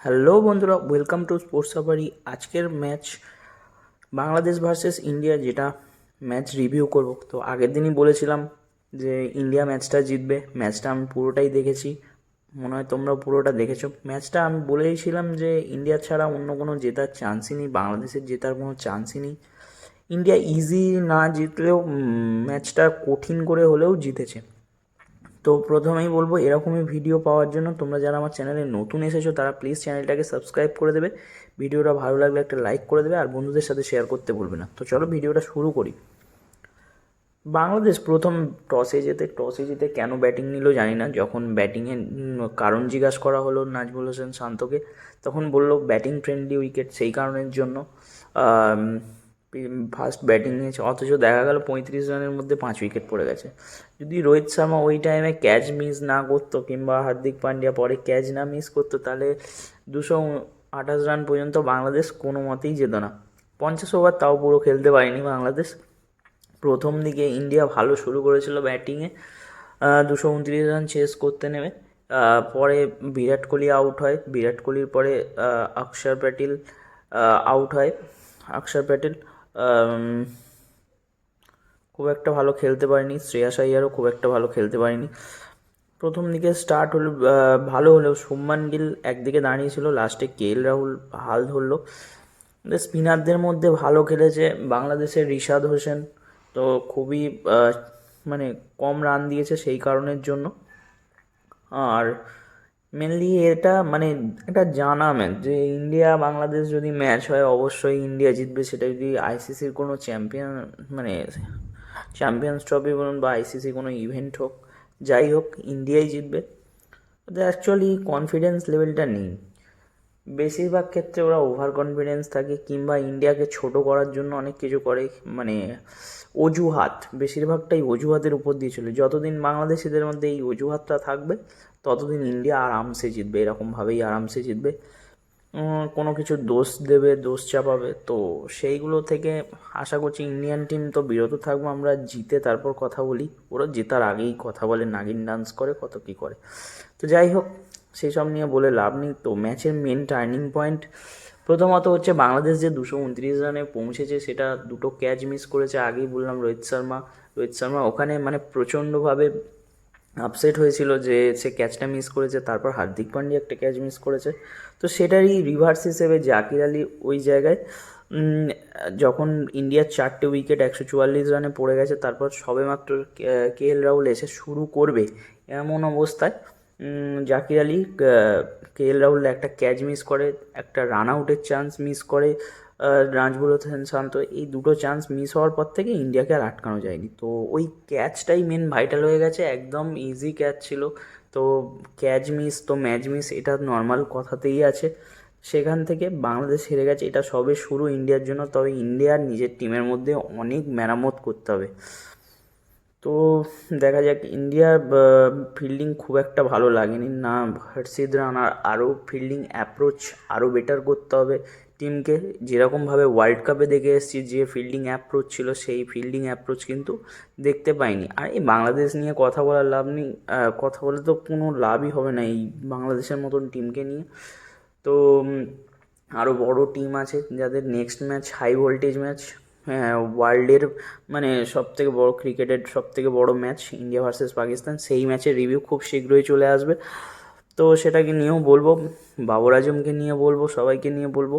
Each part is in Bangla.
হ্যালো বন্ধুরা, ওয়েলকাম টু স্পোর্টস সাফারি। আজকের ম্যাচ বাংলাদেশ ভার্সেস ইন্ডিয়া, যেটা ম্যাচ রিভিউ করব। তো আগের দিনই বলেছিলাম যে ইন্ডিয়া ম্যাচটা জিতবে। ম্যাচটা আমি পুরোটাই দেখেছি, মনে হয় তোমরাও পুরোটা দেখেছো। ম্যাচটা আমি বলেইছিলাম যে ইন্ডিয়া ছাড়া অন্য কোনো জেতার চান্সই নেই, বাংলাদেশের জেতার কোনো চান্সই নেই। ইন্ডিয়া ইজি না জিতলেও ম্যাচটা কঠিন করে হলেও জিতেছে। তো প্রথমেই বলবো, এরকমই ভিডিও পাওয়ার জন্য তোমরা যারা আমার চ্যানেলে নতুন এসেছো তারা প্লিজ চ্যানেলটাকে সাবস্ক্রাইব করে দেবে। ভিডিওটা ভালো লাগলে একটা লাইক করে দেবে আর বন্ধুদের সাথে শেয়ার করতে ভুলবে না। তো চলো ভিডিওটা শুরু করি। বাংলাদেশ প্রথম টসে জিতে কেন ব্যাটিং নিল জানি না। যখন ব্যাটিংয়ের কারণ জিজ্ঞাসা করা হলো নাজমুল হোসেন শান্তকে, তখন বলল ব্যাটিং ফ্রেন্ডলি উইকেট, সেই কারণের জন্য ফার্স্ট ব্যাটিং নিয়েছে। অথচ দেখা গেল 35 রানের মধ্যে 5 উইকেট পড়ে গেছে। যদি রোহিত শর্মা ওই টাইমে ক্যাচ মিস না করতো কিংবা হার্দিক পান্ডিয়া পরে ক্যাচ না মিস করতো, তাহলে 228 রান পর্যন্ত বাংলাদেশ কোনো মতেই যেত না। 50 ওভার তাও পুরো খেলতে পারেনি বাংলাদেশ। প্রথম দিকে ইন্ডিয়া ভালো শুরু করেছিল ব্যাটিংয়ে, 229 রান চেস করতে নেমে। পরে বিরাট কোহলি আউট হয়, বিরাট কোহলির পরে অক্ষর প্যাটেল আউট হয়। অক্ষর প্যাটেল খুব একটা ভালো খেলতে পারেনি, শ্রেয়াস আইয়ারও খুব একটা ভালো খেলতে পারেনি। প্রথম দিকে স্টার্ট হলো ভালো হলেও শুভমান গিল একদিকে দাঁড়িয়েছিল, লাস্টে রাহুল হাল ধরলো। স্পিনারদের মধ্যে ভালো খেলেছে বাংলাদেশের রিশাদ হোসেন, তো খুবই মানে কম রান দিয়েছে সেই কারণের জন্য। আর মেনলি এটা মানে একটা জানা ম্যাচ যে ইন্ডিয়া বাংলাদেশ যদি ম্যাচ হয় অবশ্যই ইন্ডিয়া জিতবে। সেটা যদি আইসিসির কোনো মানে চ্যাম্পিয়ন্স ট্রফি বলুন বা আইসিসি কোনো ইভেন্ট হোক, যাই হোক ইন্ডিয়াই জিতবে। ওদের অ্যাকচুয়ালি কনফিডেন্স লেভেলটা নেই। বেশিরভাগ ক্ষেত্রে ওরা ওভার কনফিডেন্স থাকে কিংবা ইন্ডিয়াকে ছোট করার জন্য অনেক কিছু করে, মানে অজুহাত, বেশিরভাগটাই অজুহাতের উপর দিয়ে চলে। যতদিন বাংলাদেশিদের মধ্যে এই অজুহাতটা থাকবে ততদিন ইন্ডিয়া আরামসে জিতবে, এরকমভাবেই আরামসে জিতবে। কোনো কিছু দোষ দেবে, দোষ চাপাবে, তো সেইগুলো থেকে আশা করছি ইন্ডিয়ান টিম তো বিরত থাকবো। আমরা জিতে তারপর কথা বলি, ওরা জেতার আগেই কথা বলে, নাগিন ডান্স করে, কত কী করে। তো যাই হোক, সেই সব নিয়ে বলে লাভ নেই। তো ম্যাচের মেন টার্নিং পয়েন্ট প্রথমত হচ্ছে বাংলাদেশ যে 229 রানে পৌঁছেছে, সেটা দুটো ক্যাচ মিস করেছে। আগেই বললাম রোহিত শর্মা ওখানে মানে প্রচণ্ডভাবে আপসেট হয়েছিল যে সে ক্যাচটা মিস করেছে। তারপর হার্দিক পান্ডিয়া একটা ক্যাচ মিস করেছে, তো সেটারই রিভার্স হিসেবে জাকির আলী ওই জায়গায় যখন ইন্ডিয়ার 4টে উইকেট 144 রানে পড়ে গেছে, তারপর সবেমাত্র রাহুল এসে শুরু করবে, এমন অবস্থায় জাকির আলী রাহুল একটা ক্যাচ মিস করে, একটা রান আউটের চান্স মিস করে। নাজমুল হোসেন শান্ত, এই দুটো চান্স মিস হওয়ার পর থেকে ইন্ডিয়াকে আর আটকানো যায়নি। তো ওই ক্যাচটাই মেন ভাইটাল হয়ে গেছে, একদম ইজি ক্যাচ ছিল। তো ক্যাচ মিস তো ম্যাচ মিস, এটা নর্মাল কথাতেই আছে। সেখান থেকে বাংলাদেশ হেরে গেছে, এটা সবে শুরু ইন্ডিয়ার জন্য। তবে ইন্ডিয়ার নিজের টিমের মধ্যে অনেক মেরামত করতে হবে। তো দেখা যাক। ইন্ডিয়ার ফিল্ডিং খুব একটা ভালো লাগেনি না। হর্ষিত রানার আরও ফিল্ডিং অ্যাপ্রোচ আরও বেটার করতে হবে টিমকে। যেরকমভাবে ওয়ার্ল্ড কাপে দেখে এসেছি যে ফিল্ডিং অ্যাপ্রোচ ছিল, সেই ফিল্ডিং অ্যাপ্রোচ কিন্তু দেখতে পাইনি। আর এই বাংলাদেশ নিয়ে কথা বলার লাভ নেই, কথা বলে তো কোনো লাভই হবে না এই বাংলাদেশের মতন টিমকে নিয়ে। তো আরও বড় টিম আছে যাদের next match high voltage match, হ্যাঁ, ওয়ার্ল্ডের মানে সবথেকে বড় ক্রিকেটের সবথেকে বড় ম্যাচ ইন্ডিয়া ভার্সেস পাকিস্তান, সেই ম্যাচের রিভিউ খুব শীঘ্রই চলে আসবে। তো সেটাকে নিয়েও বলবো, বাবর আজমকে নিয়ে বলবো, সবাইকে নিয়ে বলবো।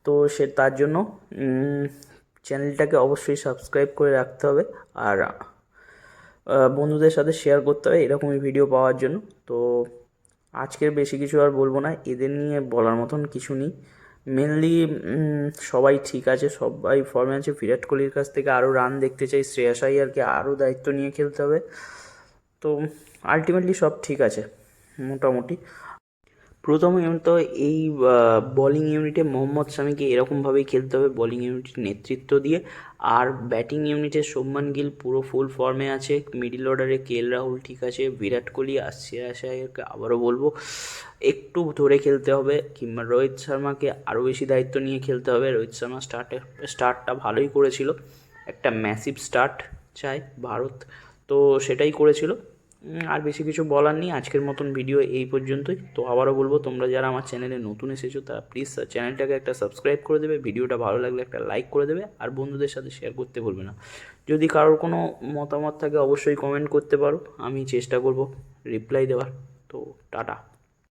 তো তার জন্য চ্যানেলটাকে অবশ্যই সাবস্ক্রাইব করে রাখতে হবে আর বন্ধুদের সাথে শেয়ার করতে হবে এরকমই ভিডিও পাওয়ার জন্য। তো আজকের বেশি কিছু আর বলবো না, এদের নিয়ে বলার মতন কিছু নেই। মেনলি সবাই ঠিক আছে, সবাই ফর্মে আছে। বিরাট কোহলির কাছ থেকে আরও রান দেখতে চাই, শ্রেয়াস আইয়ারকে আরও দায়িত্ব নিয়ে খেলতে হবে। তো আলটিমেটলি সব ঠিক আছে মোটামুটি। প্রথমত এই বোলিং ইউনিটে মোহাম্মদ শামিকে এরকমভাবেই খেলতে হবে, বোলিং ইউনিটের নেতৃত্ব দিয়ে। আর ব্যাটিং ইউনিটে শুভমান গিল পুরো ফুল ফর্মে আছে। মিডিল অর্ডারে রাহুল ঠিক আছে, বিরাট কোহলি আর শ্রেয়াস আইয়ারকে আবারও বলবো একটু ধরে খেলতে হবে, কিংবা রোহিত শর্মাকে আরও বেশি দায়িত্ব নিয়ে খেলতে হবে। রোহিত শর্মা স্টার্টটা ভালোই করেছিল, একটা ম্যাসিভ স্টার্ট চায় ভারত, তো সেটাই করেছিল। আর বেশি কিছু বলার নেই, আজকের মতন ভিডিও এই পর্যন্তই। তো আবারও বলবো, তোমরা যারা আমার চ্যানেলে নতুন এসেছো তারা প্লিজ চ্যানেলটাকে একটা সাবস্ক্রাইব করে দেবে, ভিডিওটা ভালো লাগলে একটা লাইক করে দেবে, আর বন্ধুদের সাথে শেয়ার করতে ভুলবে না। যদি কারোর কোনো মতামত থাকে অবশ্যই কমেন্ট করতে পারো, আমি চেষ্টা করব রিপ্লাই দেওয়ার। তো টাটা।